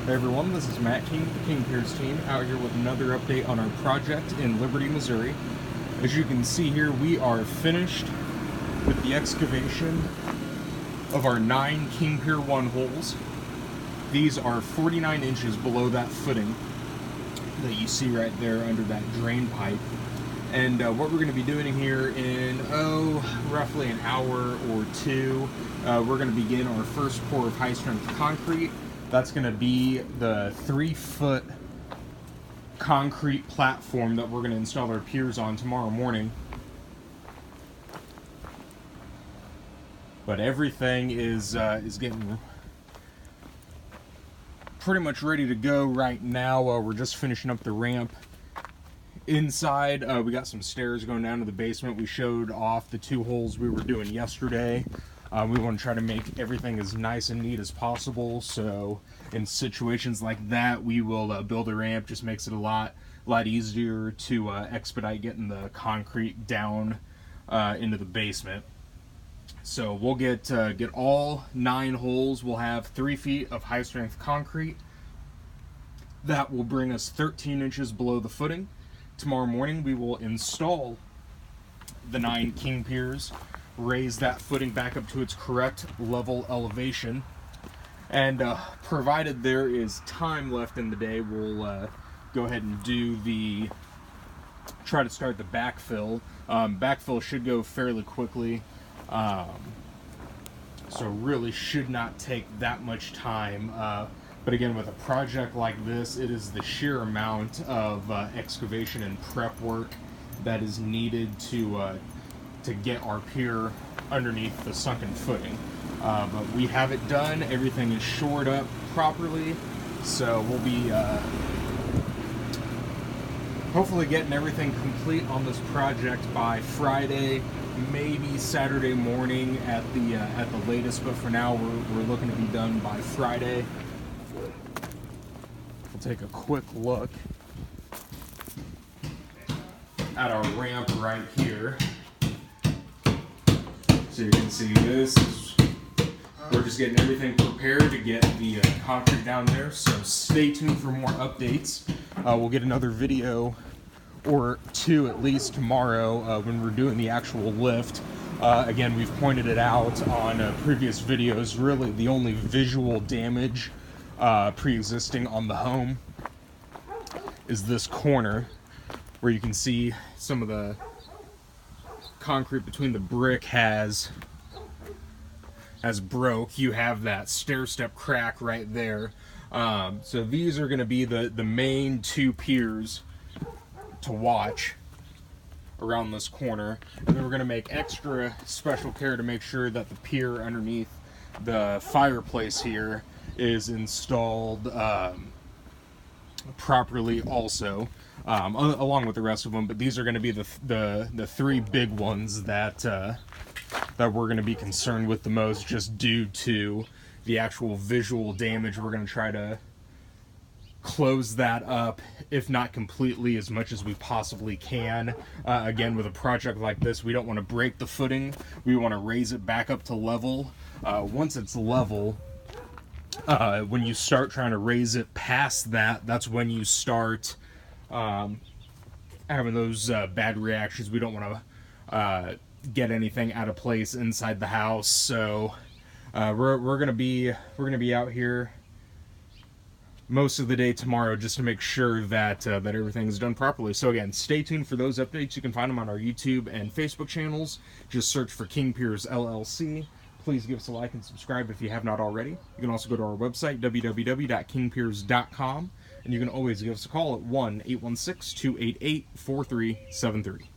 Hey everyone, this is Matt King with the King Piers team, out here with another update on our project in Liberty, Missouri. As you can see here, we are finished with the excavation of our 9 King Pier 1 holes. These are 49 inches below that footing that you see right there under that drain pipe. And what we're going to be doing here in, roughly an hour or two, we're going to begin our first pour of high-strength concrete. That's going to be the 3-foot concrete platform that we're going to install our piers on tomorrow morning. But everything is getting pretty much ready to go right now. We're just finishing up the ramp. Inside, we got some stairs going down to the basement. We showed off the 2 holes we were doing yesterday. We want to try to make everything as nice and neat as possible, so in situations like that, we will build a ramp. Just makes it a lot easier to expedite getting the concrete down into the basement. So we'll get all 9 holes. We'll have 3 feet of high-strength concrete. That will bring us 13 inches below the footing. Tomorrow morning, we will install the 9 King Piers, raise that footing back up to its correct level elevation, and provided there is time left in the day, we'll go ahead and try to start the backfill. Backfill should go fairly quickly, so really should not take that much time. But again, with a project like this, it is the sheer amount of excavation and prep work that is needed to get our pier underneath the sunken footing. But we have it done. Everything is shored up properly, so we'll be hopefully getting everything complete on this project by Friday, maybe Saturday morning at the latest. But for now, we're looking to be done by Friday. We'll take a quick look at our ramp right here. So you can see this. We're just getting everything prepared to get the concrete down there. So stay tuned for more updates. We'll get another video or 2 at least tomorrow when we're doing the actual lift. Again, we've pointed it out on previous videos. Really, the only visual damage pre-existing on the home is this corner, where you can see some of the concrete between the brick has broke. You have that stair step crack right there. So these are going to be the main 2 piers to watch around this corner, and then we're going to make extra special care to make sure that the pier underneath the fireplace here is installed properly also, along with the rest of them. But these are going to be the 3 big ones that we're going to be concerned with the most, just due to the actual visual damage. We're going to try to close that up, if not completely, as much as we possibly can. Again, with a project like this, we don't want to break the footing. We want to raise it back up to level. Once it's level, when you start trying to raise it past that, that's when you start having those bad reactions. We don't want to get anything out of place inside the house. So we're gonna be out here most of the day tomorrow, just to make sure that that everything is done properly. So again, stay tuned for those updates. You can find them on our YouTube and Facebook channels. Just search for King Piers LLC. Please give us a like and subscribe if you have not already. You can also go to our website, www.kingpiers.com, and you can always give us a call at 1-816-288-4373.